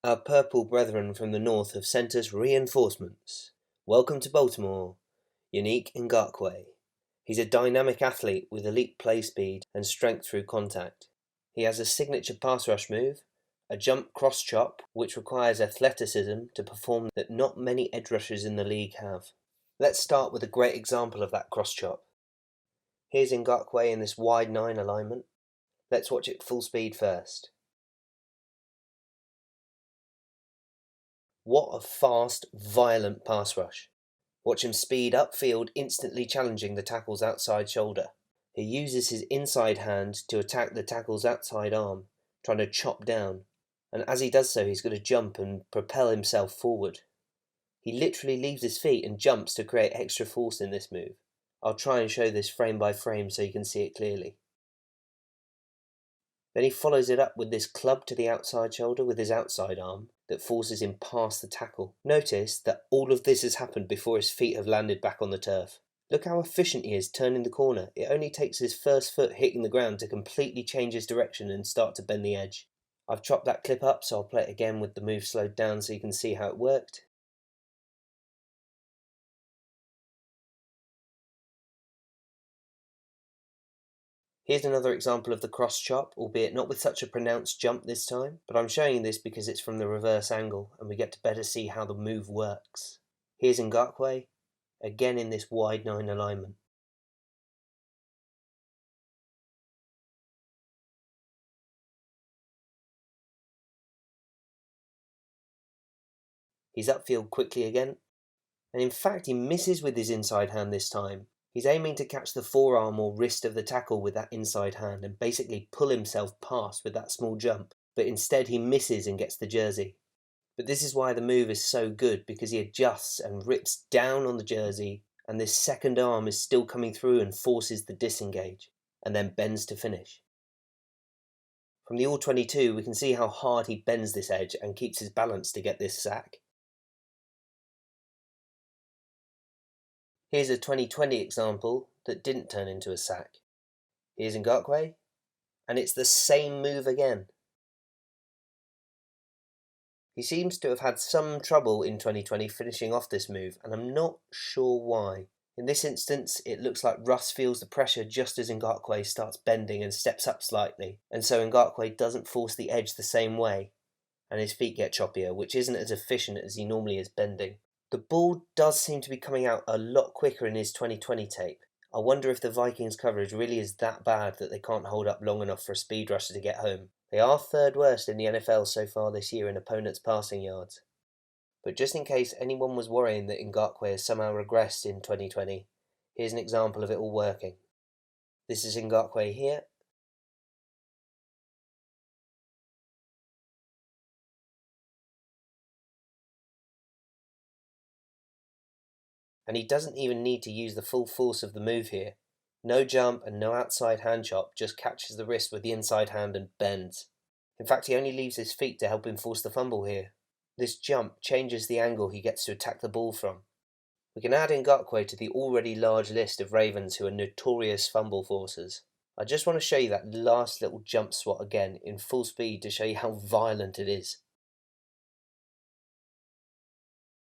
Our purple brethren from the north have sent us reinforcements. Welcome to Baltimore, Yannick Ngakoue. He's a dynamic athlete with elite play speed and strength through contact. He has a signature pass rush move, a jump cross chop, which requires athleticism to perform that not many edge rushers in the league have. Let's start with a great example of that cross chop. Here's Ngakoue in this wide 9 alignment. Let's watch it full speed first. What a fast, violent pass rush. Watch him speed upfield, instantly challenging the tackle's outside shoulder. He uses his inside hand to attack the tackle's outside arm, trying to chop down, and as he does so he's going to jump and propel himself forward. He literally leaves his feet and jumps to create extra force in this move. I'll try and show this frame by frame so you can see it clearly. Then he follows it up with this club to the outside shoulder with his outside arm that forces him past the tackle. Notice that all of this has happened before his feet have landed back on the turf. Look how efficient he is turning the corner. It only takes his first foot hitting the ground to completely change his direction and start to bend the edge. I've chopped that clip up, so I'll play it again with the move slowed down so you can see how it worked. Here's another example of the cross chop, albeit not with such a pronounced jump this time, but I'm showing this because it's from the reverse angle and we get to better see how the move works. Here's Ngakoue, again in this wide 9 alignment. He's upfield quickly again, and in fact he misses with his inside hand this time. He's aiming to catch the forearm or wrist of the tackle with that inside hand and basically pull himself past with that small jump, but instead he misses and gets the jersey. But this is why the move is so good, because he adjusts and rips down on the jersey, and this second arm is still coming through and forces the disengage, and then bends to finish. From the All-22 we can see how hard he bends this edge and keeps his balance to get this sack. Here's a 2020 example that didn't turn into a sack. Here's Ngakoue, and it's the same move again. He seems to have had some trouble in 2020 finishing off this move, and I'm not sure why. In this instance, it looks like Russ feels the pressure just as Ngakoue starts bending and steps up slightly, and so Ngakoue doesn't force the edge the same way, and his feet get choppier, which isn't as efficient as he normally is bending. The ball does seem to be coming out a lot quicker in his 2020 tape. I wonder if the Vikings coverage really is that bad that they can't hold up long enough for a speed rusher to get home. They are third worst in the NFL so far this year in opponents' passing yards. But just in case anyone was worrying that Ngakoue has somehow regressed in 2020, here's an example of it all working. This is Ngakoue here. And he doesn't even need to use the full force of the move here. No jump and no outside hand chop, just catches the wrist with the inside hand and bends. In fact, he only leaves his feet to help him force the fumble here. This jump changes the angle he gets to attack the ball from. We can add Ngakoue to the already large list of Ravens who are notorious fumble forcers. I just want to show you that last little jump swat again in full speed to show you how violent it is.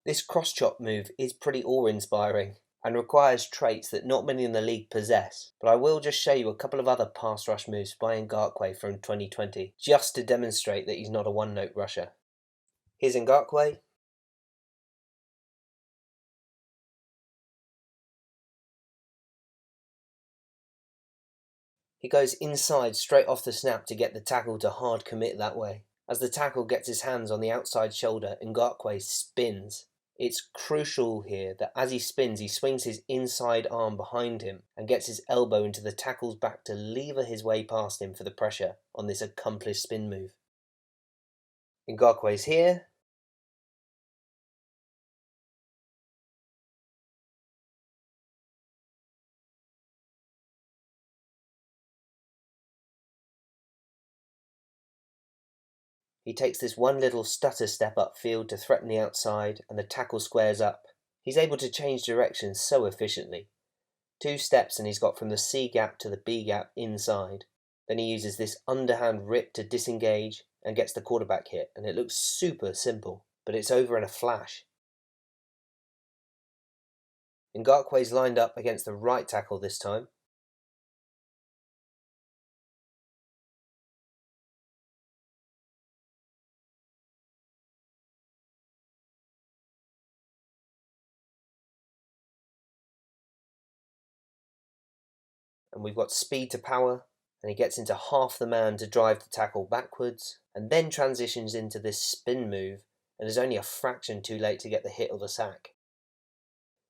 This cross chop move is pretty awe-inspiring and requires traits that not many in the league possess, but I will just show you a couple of other pass rush moves by Ngakoue from 2020, just to demonstrate that he's not a one-note rusher. Here's Ngakoue. He goes inside straight off the snap to get the tackle to hard commit that way. As the tackle gets his hands on the outside shoulder, Ngakoue spins. It's crucial here that as he spins, he swings his inside arm behind him and gets his elbow into the tackle's back to lever his way past him for the pressure on this accomplished spin move. Ngakoue's here. He takes this one little stutter step upfield to threaten the outside, and the tackle squares up. He's able to change direction so efficiently. 2 steps and he's got from the C gap to the B gap inside. Then he uses this underhand rip to disengage, and gets the quarterback hit, and it looks super simple, but it's over in a flash. Ngakoue's lined up against the right tackle this time. And we've got speed to power, and he gets into half the man to drive the tackle backwards, and then transitions into this spin move, and is only a fraction too late to get the hit or the sack.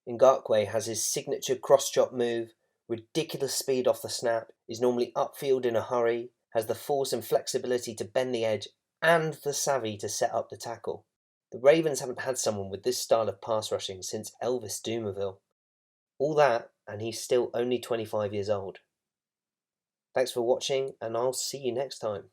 Ngakoue has his signature cross-chop move, ridiculous speed off the snap, is normally upfield in a hurry, has the force and flexibility to bend the edge, and the savvy to set up the tackle. The Ravens haven't had someone with this style of pass rushing since Elvis Dumervil. All that, and he's still only 25 years old. Thanks for watching, and I'll see you next time.